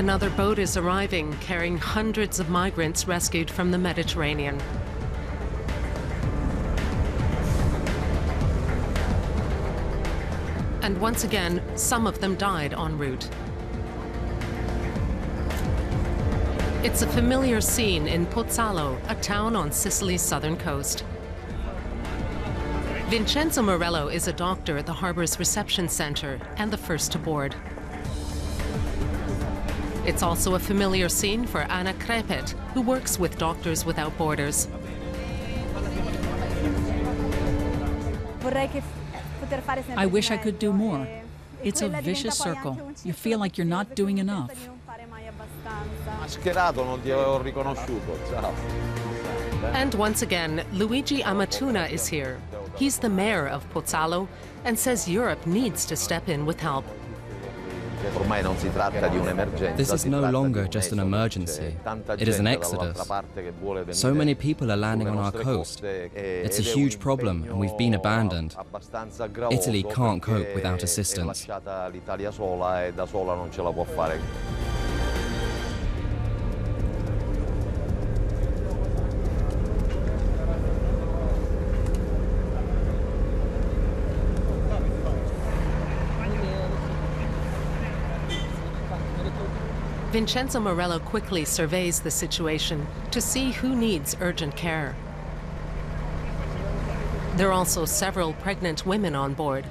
Another boat is arriving, carrying hundreds of migrants rescued from the Mediterranean. And once again, some of them died en route. It's a familiar scene in Pozzallo, a town on Sicily's southern coast. Vincenzo Morello is a doctor at the harbor's reception center and the first to board. It's also a familiar scene for Anna Crepet, who works with Doctors Without Borders. I wish I could do more. It's a vicious circle. You feel like you're not doing enough. And once again, Luigi Amatuna is here. He's the mayor of Pozzallo and says Europe needs to step in with help. This is no longer just an emergency. It is an exodus. So many people are landing on our coast. It's a huge problem, and we've been abandoned. Italy can't cope without assistance. Vincenzo Morello quickly surveys the situation to see who needs urgent care. There are also several pregnant women on board.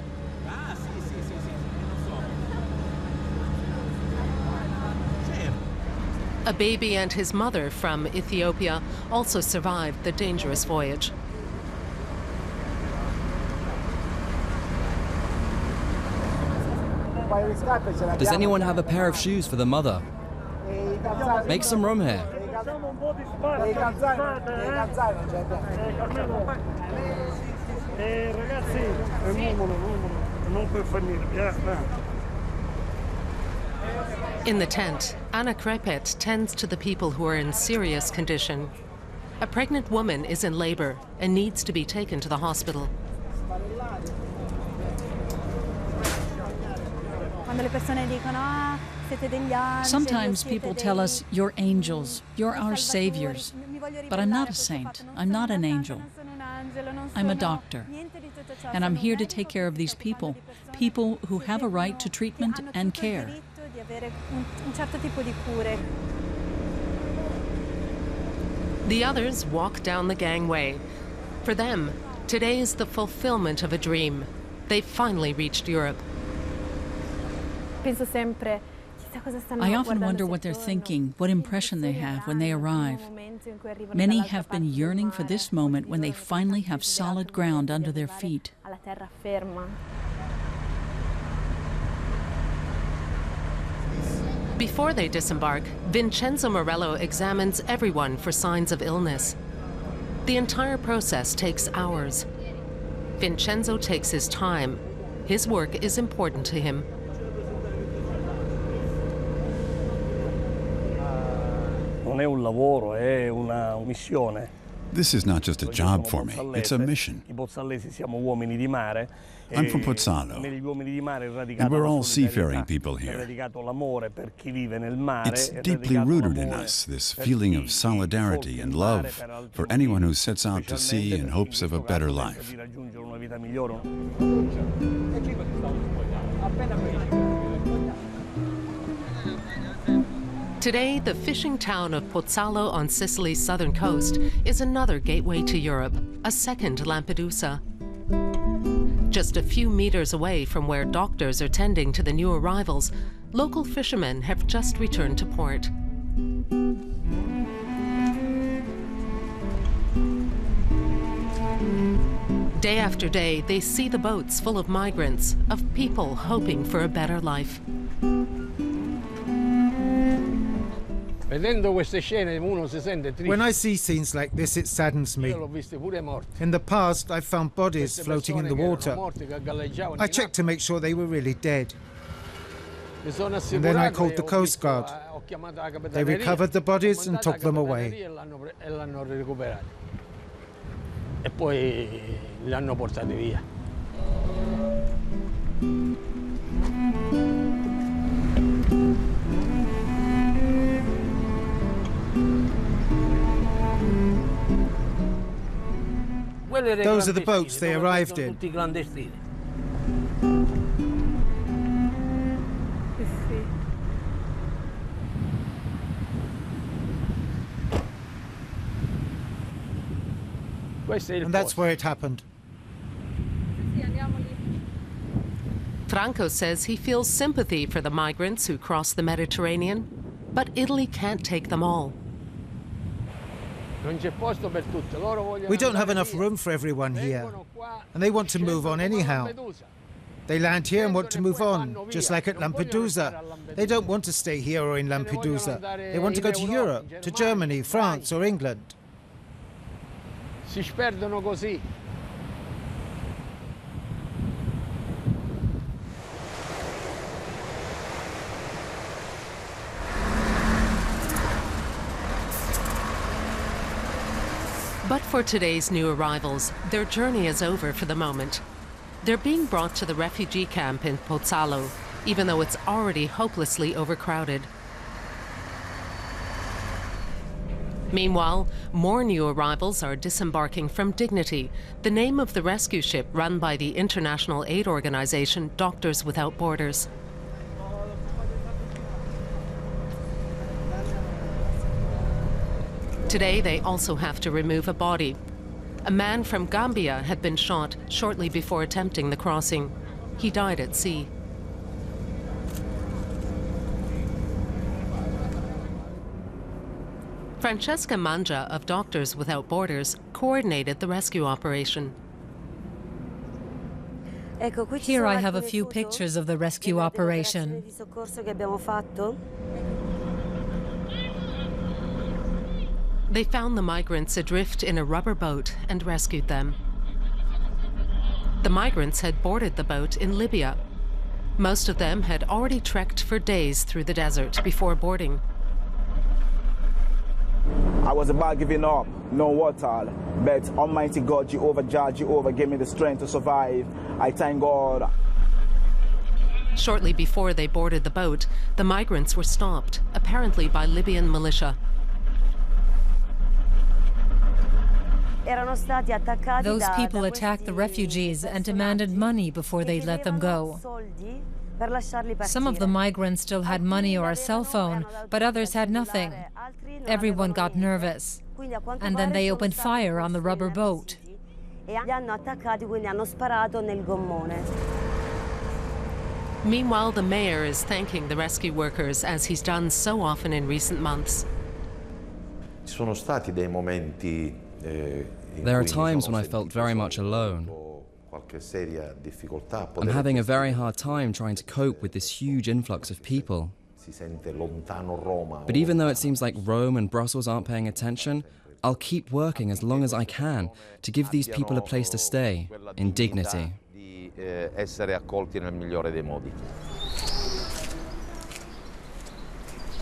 A baby and his mother from Ethiopia also survived the dangerous voyage. Does anyone have a pair of shoes for the mother? Make some room here. In the tent, Anna Crepet tends to the people who are in serious condition. A pregnant woman is in labor and needs to be taken to the hospital. Sometimes people tell us, you're angels, you're our saviors. But I'm not a saint, I'm not an angel. I'm a doctor. And I'm here to take care of these people, people who have a right to treatment and care. The others walk down the gangway. For them, today is the fulfillment of a dream. They've finally reached Europe. I often wonder what they're thinking, what impression they have when they arrive. Many have been yearning for this moment when they finally have solid ground under their feet. Before they disembark, Vincenzo Morello examines everyone for signs of illness. The entire process takes hours. Vincenzo takes his time. His work is important to him. This is not just a job for me, it's a mission. I'm from Pozzallo, and we're all seafaring people here. It's deeply rooted in us, this feeling of solidarity and love for anyone who sets out to sea in hopes of a better life. Today, the fishing town of Pozzallo on Sicily's southern coast is another gateway to Europe, a second Lampedusa. Just a few meters away from where doctors are tending to the new arrivals, local fishermen have just returned to port. Day after day, they see the boats full of migrants, of people hoping for a better life. When I see scenes like this, it saddens me. In the past, I've found bodies floating in the water. I checked to make sure they were really dead. And then I called the Coast Guard. They recovered the bodies and took them away. Those are the boats they arrived in. And that's where it happened. Franco says he feels sympathy for the migrants who cross the Mediterranean, but Italy can't take them all. We don't have enough room for everyone here, and they want to move on anyhow. They land here and want to move on, just like at Lampedusa. They don't want to stay here or in Lampedusa. They want to go to Europe, to Germany, France or England. Si sperdono così. But for today's new arrivals, their journey is over for the moment. They're being brought to the refugee camp in Pozzallo, even though it's already hopelessly overcrowded. Meanwhile, more new arrivals are disembarking from Dignity, the name of the rescue ship run by the international aid organization Doctors Without Borders. Today, they also have to remove a body. A man from Gambia had been shot shortly before attempting the crossing. He died at sea. Francesca Mangia of Doctors Without Borders coordinated the rescue operation. Here I have a few pictures of the rescue operation. They found the migrants adrift in a rubber boat and rescued them. The migrants had boarded the boat in Libya. Most of them had already trekked for days through the desert before boarding. I was about giving up, no water, but Almighty God, Jehovah gave me the strength to survive. I thank God. Shortly before they boarded the boat, the migrants were stopped, apparently by Libyan militia. Those people attacked the refugees and demanded money before they let them go. Some of the migrants still had money or a cell phone, but others had nothing. Everyone got nervous, and then they opened fire on the rubber boat. Meanwhile, the mayor is thanking the rescue workers, as he's done so often in recent months. There are times when I felt very much alone. I'm having a very hard time trying to cope with this huge influx of people. But even though it seems like Rome and Brussels aren't paying attention, I'll keep working as long as I can to give these people a place to stay, in dignity.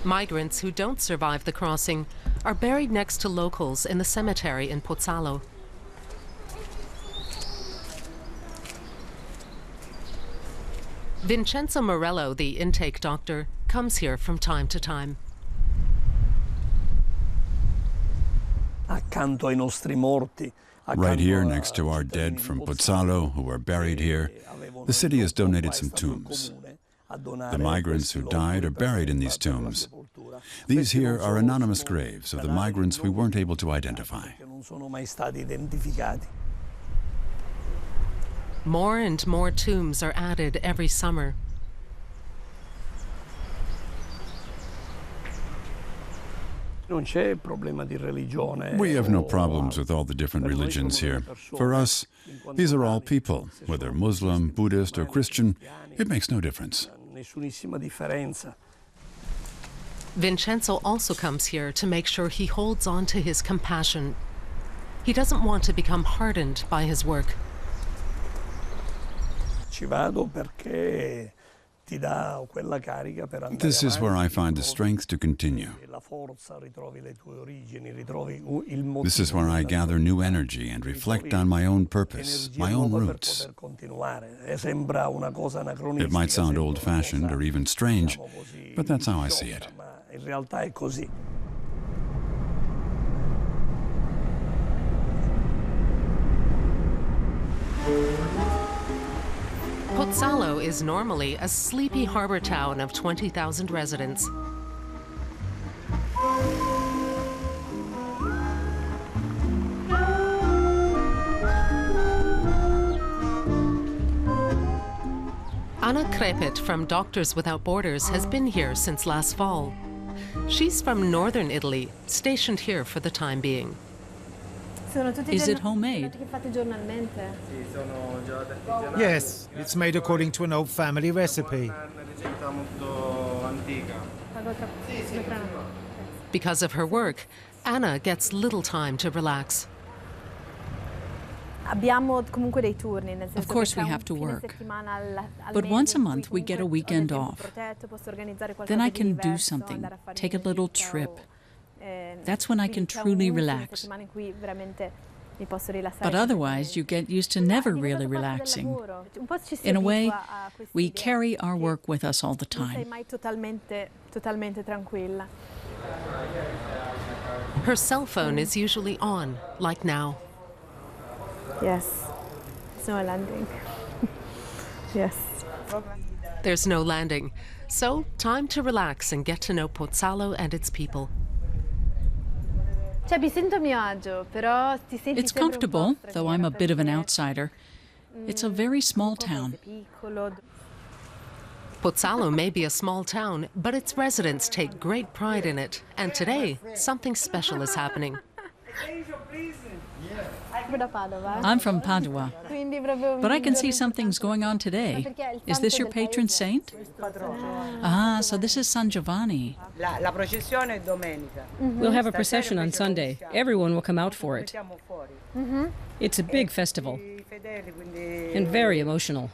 Migrants who don't survive the crossing are buried next to locals in the cemetery in Pozzallo. Vincenzo Morello, the intake doctor, comes here from time to time. Right here, next to our dead from Pozzallo who are buried here, the city has donated some tombs. The migrants who died are buried in these tombs. These here are anonymous graves of the migrants we weren't able to identify. More and more tombs are added every summer. We have no problems with all the different religions here. For us, these are all people, whether Muslim, Buddhist, or Christian. It makes no difference. Vincenzo also comes here to make sure he holds on to his compassion. He doesn't want to become hardened by his work. This is where I find the strength to continue. This is where I gather new energy and reflect on my own purpose, my own roots. It might sound old-fashioned or even strange, but that's how I see it. is normally a sleepy harbor town of 20,000 residents. Anna Crepet from Doctors Without Borders has been here since last fall. She's from northern Italy, stationed here for the time being. Is it homemade? Yes, it's made according to an old family recipe. Because of her work, Anna gets little time to relax. Of course we have to work, but once a month we get a weekend off. Then I can do something, take a little trip. That's when I can truly relax. But otherwise you get used to never really relaxing. In a way, we carry our work with us all the time. Her cell phone is usually on, like now. Yes, there's no landing. Yes. There's no landing, so time to relax and get to know Pozzallo and its people. It's comfortable, though I'm a bit of an outsider. It's a very small town. Pozzallo may be a small town, but its residents take great pride in it. And today, something special is happening. I'm from Padua, but I can see something's going on today. Is this your patron saint? Ah, so this is San Giovanni. We'll have a procession on Sunday. Everyone will come out for it. It's a big festival and very emotional.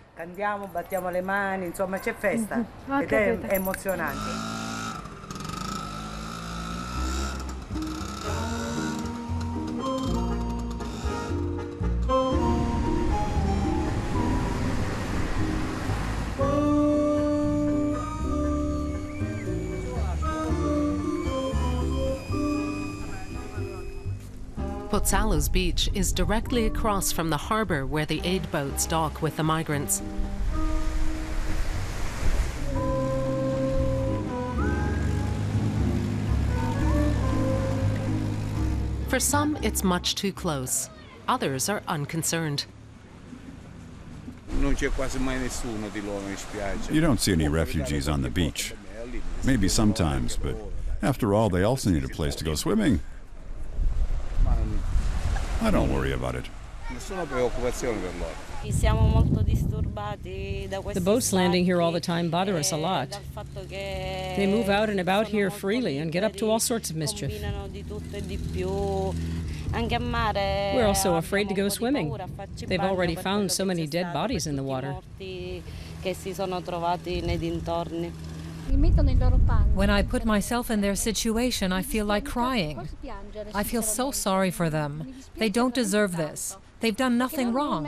Pozzallo's beach is directly across from the harbor where the aid boats dock with the migrants. For some, it's much too close. Others are unconcerned. You don't see any refugees on the beach. Maybe sometimes, but after all, they also need a place to go swimming. I don't worry about it. The boats landing here all the time bother us a lot. They move out and about here freely and get up to all sorts of mischief. We're also afraid to go swimming. They've already found so many dead bodies in the water. When I put myself in their situation, I feel like crying. I feel so sorry for them. They don't deserve this. They've done nothing wrong.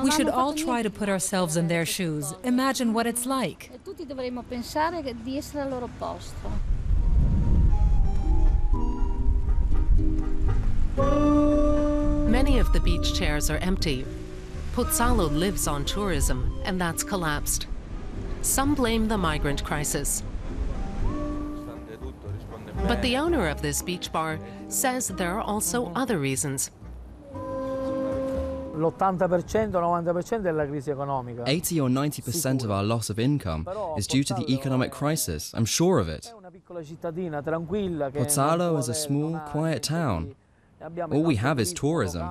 We should all try to put ourselves in their shoes. Imagine what it's like. Many of the beach chairs are empty. Pozzallo lives on tourism, and that's collapsed. Some blame the migrant crisis. But the owner of this beach bar says there are also other reasons. 80 or 90% of our loss of income is due to the economic crisis. I'm sure of it. Pozzallo is a small, quiet town. All we have is tourism.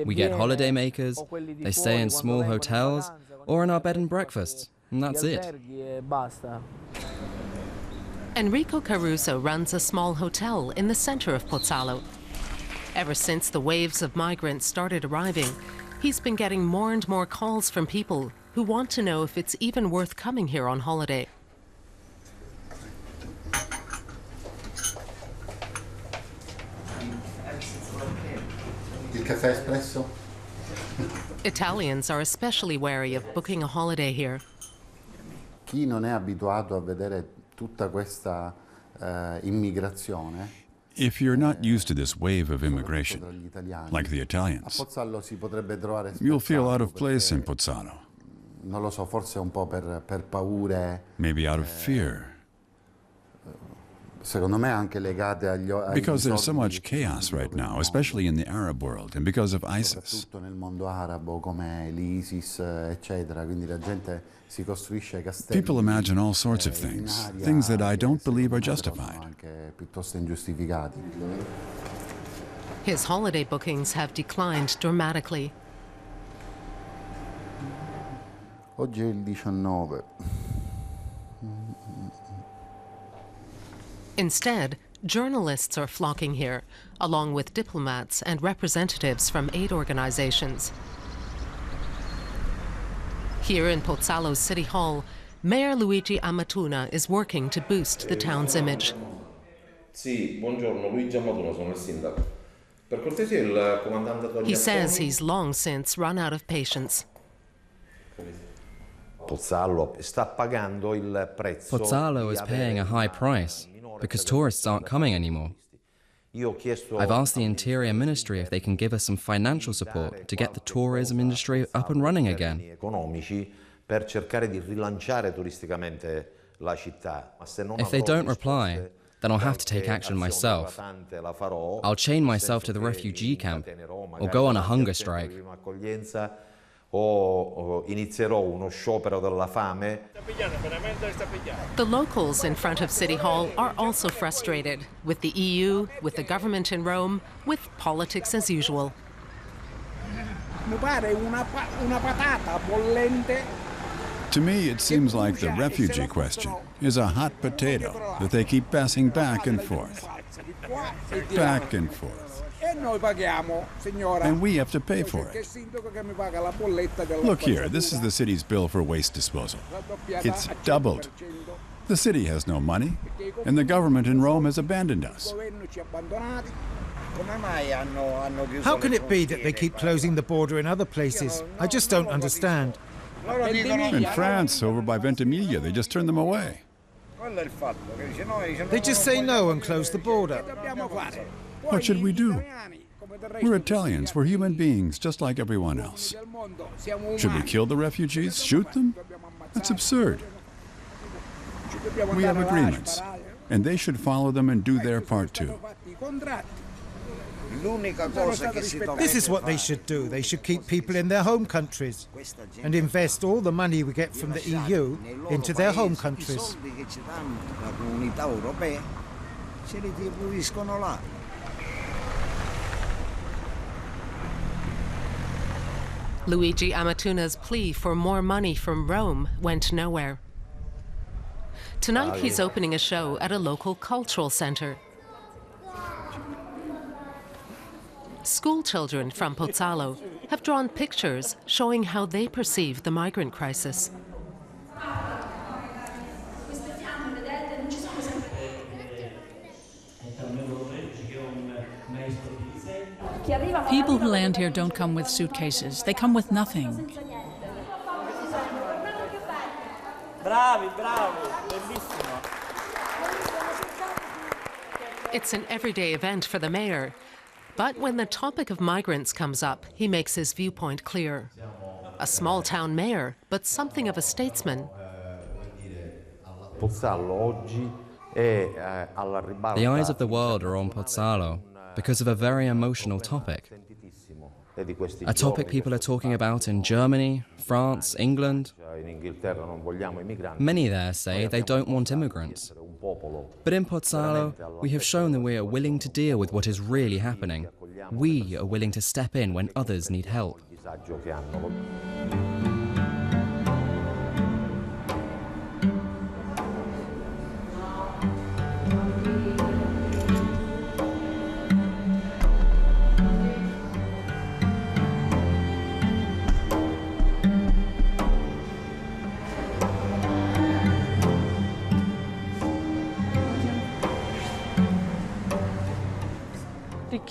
We get holidaymakers, they stay in small hotels, or in our bed and breakfasts, and that's it. Enrico Caruso runs a small hotel in the center of Pozzallo. Ever since the waves of migrants started arriving, he's been getting more and more calls from people who want to know if it's even worth coming here on holiday. Il caffè espresso? Italians are especially wary of booking a holiday here. Chi non è abituato a vedere tutta questa immigrazione? If you're not used to this wave of immigration, like the Italians, you'll feel out of place in Pozzallo. Maybe out of fear. Because there's so much chaos right now, especially in the Arab world, and because of ISIS. People imagine all sorts of things that I don't believe are justified. His holiday bookings have declined dramatically. Oggi è il 19. Instead, journalists are flocking here, along with diplomats and representatives from aid organizations. Here in Pozzallo's City Hall, Mayor Luigi Amatuna is working to boost the town's image. Sì, buongiorno, Luigi Amatuna, sono il sindaco. Per cortesia, il comandante Togliattoni. He says he's long since run out of patience. Pozzallo is paying a high price because tourists aren't coming anymore. I've asked the Interior Ministry if they can give us some financial support to get the tourism industry up and running again. If they don't reply, then I'll have to take action myself. I'll chain myself to the refugee camp or go on a hunger strike. The locals in front of City Hall are also frustrated with the EU, with the government in Rome, with politics as usual. To me, it seems like the refugee question is a hot potato that they keep passing back and forth. Back and forth. And we have to pay for it. Look here, this is the city's bill for waste disposal. It's doubled. The city has no money, and the government in Rome has abandoned us. How can it be that they keep closing the border in other places? I just don't understand. In France, over by Ventimiglia, they just turned them away. They just say no and close the border. What should we do? We're Italians. We're human beings, just like everyone else. Should we kill the refugees? Shoot them? That's absurd. We have agreements, and they should follow them and do their part too. This is what they should do. They should keep people in their home countries and invest all the money we get from the EU into their home countries. Luigi Amatuna's plea for more money from Rome went nowhere. Tonight he's opening a show at a local cultural center. School children from Pozzallo have drawn pictures showing how they perceive the migrant crisis. People who land here don't come with suitcases. They come with nothing. It's an everyday event for the mayor. But when the topic of migrants comes up, he makes his viewpoint clear. A small-town mayor, but something of a statesman. The eyes of the world are on Pozzallo because of a very emotional topic. A topic people are talking about in Germany, France, England. Many there say they don't want immigrants. But in Pozzallo, we have shown that we are willing to deal with what is really happening. We are willing to step in when others need help.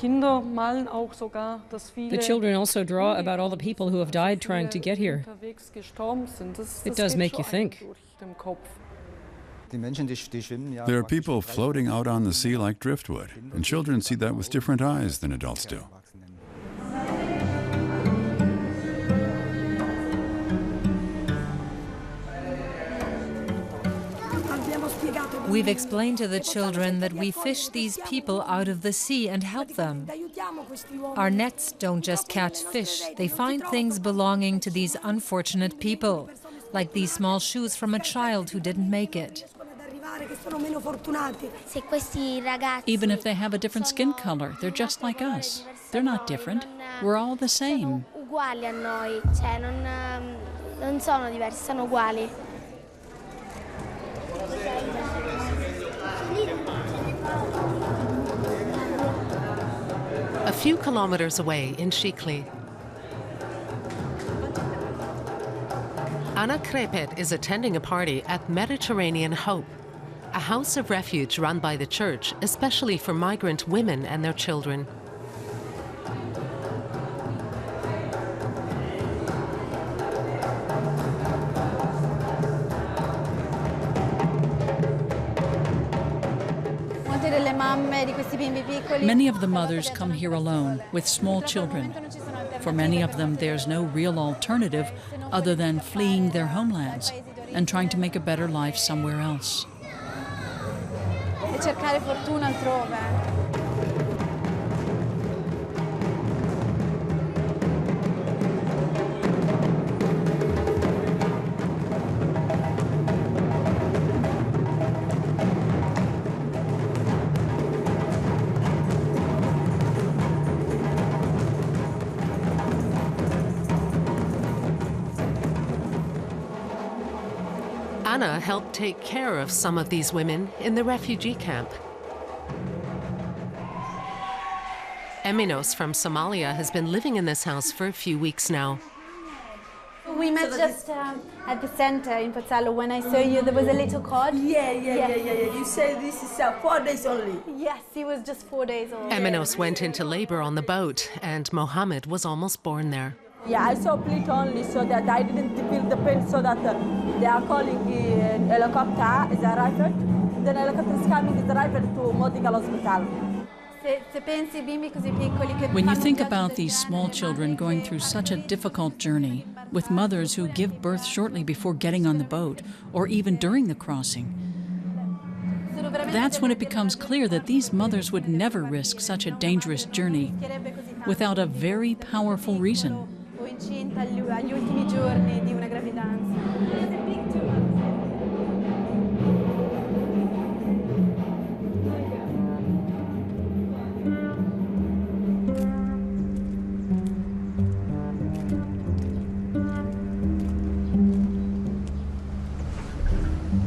The children also draw about all the people who have died trying to get here. It does make you think. There are people floating out on the sea like driftwood, and children see that with different eyes than adults do. We've explained to the children that we fish these people out of the sea and help them. Our nets don't just catch fish, they find things belonging to these unfortunate people, like these small shoes from a child who didn't make it. Even if they have a different skin color, they're just like us. They're not different. We're all the same. A few kilometers away in Scicli, Anna Crepet is attending a party at Mediterranean Hope, a house of refuge run by the church, especially for migrant women and their children. Many of the mothers come here alone, with small children. For many of them, there's no real alternative other than fleeing their homelands and trying to make a better life somewhere else. Anna helped take care of some of these women in the refugee camp. Eminos from Somalia has been living in this house for a few weeks now. We met just at the center in Pozzallo. When I saw you, there was a little cot. Yeah. You say this is 4 days only. Yes, he was just 4 days old. Eminos went into labor on the boat, and Mohammed was almost born there. Yeah, I saw plate only so that I didn't feel the pain, so that they are calling the helicopter is arrived. Then helicopter is coming, is arrived to medical hospital. When you think about these small children going through such a difficult journey, with mothers who give birth shortly before getting on the boat, or even during the crossing, that's when it becomes clear that these mothers would never risk such a dangerous journey without a very powerful reason.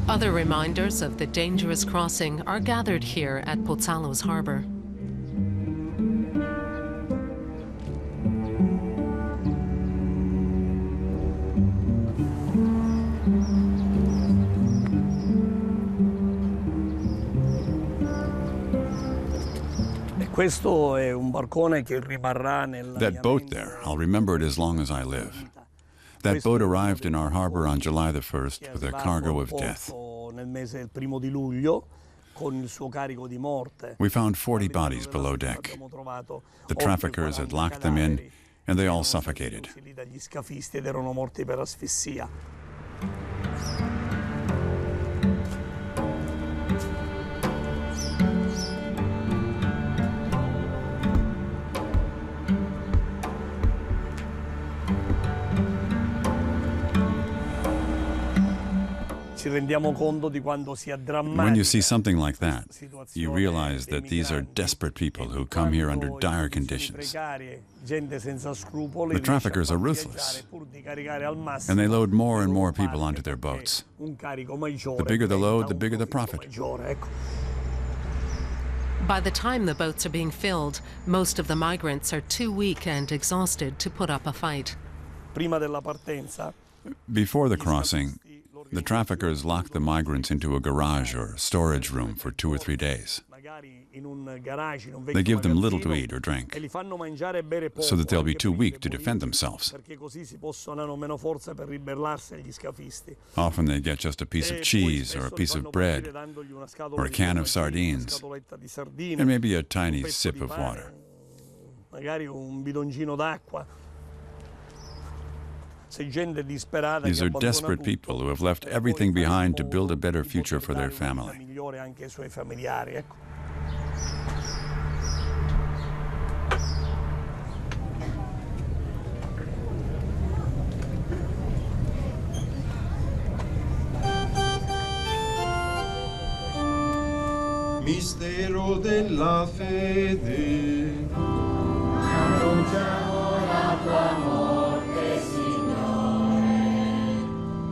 Other reminders of the dangerous crossing are gathered here at Pozzallo's harbor. That boat there, I'll remember it as long as I live. That boat arrived in our harbor on July the 1st with a cargo of death. We found 40 bodies below deck. The traffickers had locked them in, and they all suffocated. When you see something like that, you realize that these are desperate people who come here under dire conditions. The traffickers are ruthless, and they load more and more people onto their boats. The bigger the load, the bigger the profit. By the time the boats are being filled, most of the migrants are too weak and exhausted to put up a fight. Before the crossing, the traffickers locked the migrants into a garage or storage room for 2 or 3 days. They give them little to eat or drink, so that they'll be too weak to defend themselves. Often they get just a piece of cheese or a piece of bread or a can of sardines and maybe a tiny sip of water. These are desperate people who have left everything behind to build a better future for their family. Mistero della fede. Annunciamo la tua morte, Signore.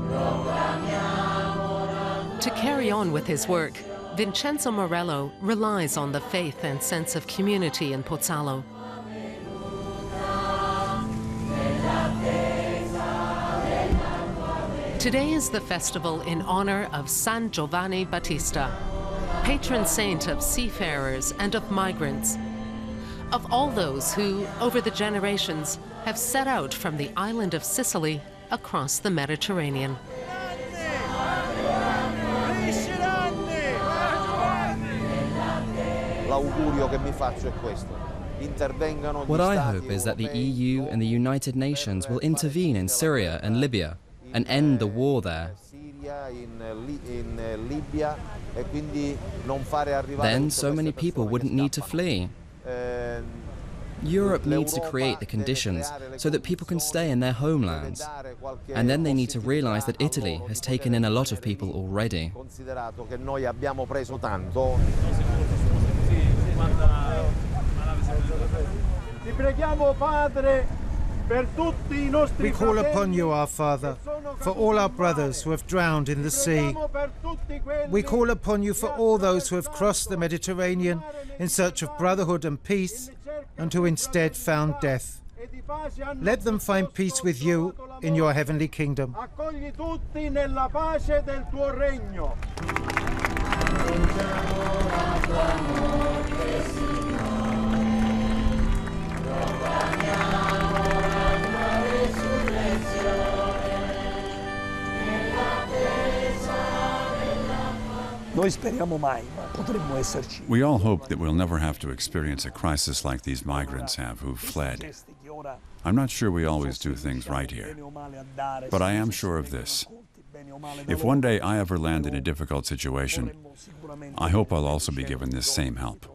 Proclamiamo la tua. To carry on with his work, Vincenzo Morello relies on the faith and sense of community in Pozzallo. Today is the festival in honor of San Giovanni Battista, patron saint of seafarers and of migrants, of all those who, over the generations, have set out from the island of Sicily across the Mediterranean. What I hope is that the EU and the United Nations will intervene in Syria and Libya and end the war there. Then so many people wouldn't need to flee. Europe needs to create the conditions so that people can stay in their homelands. And then they need to realize that Italy has taken in a lot of people already. We call upon you, our Father, for all our brothers who have drowned in the sea. We call upon you for all those who have crossed the Mediterranean in search of brotherhood and peace, and who instead found death. Let them find peace with you in your heavenly kingdom. We all hope that we'll never have to experience a crisis like these migrants have who've fled. I'm not sure we always do things right here, but I am sure of this. If one day I ever land in a difficult situation, I hope I'll also be given this same help.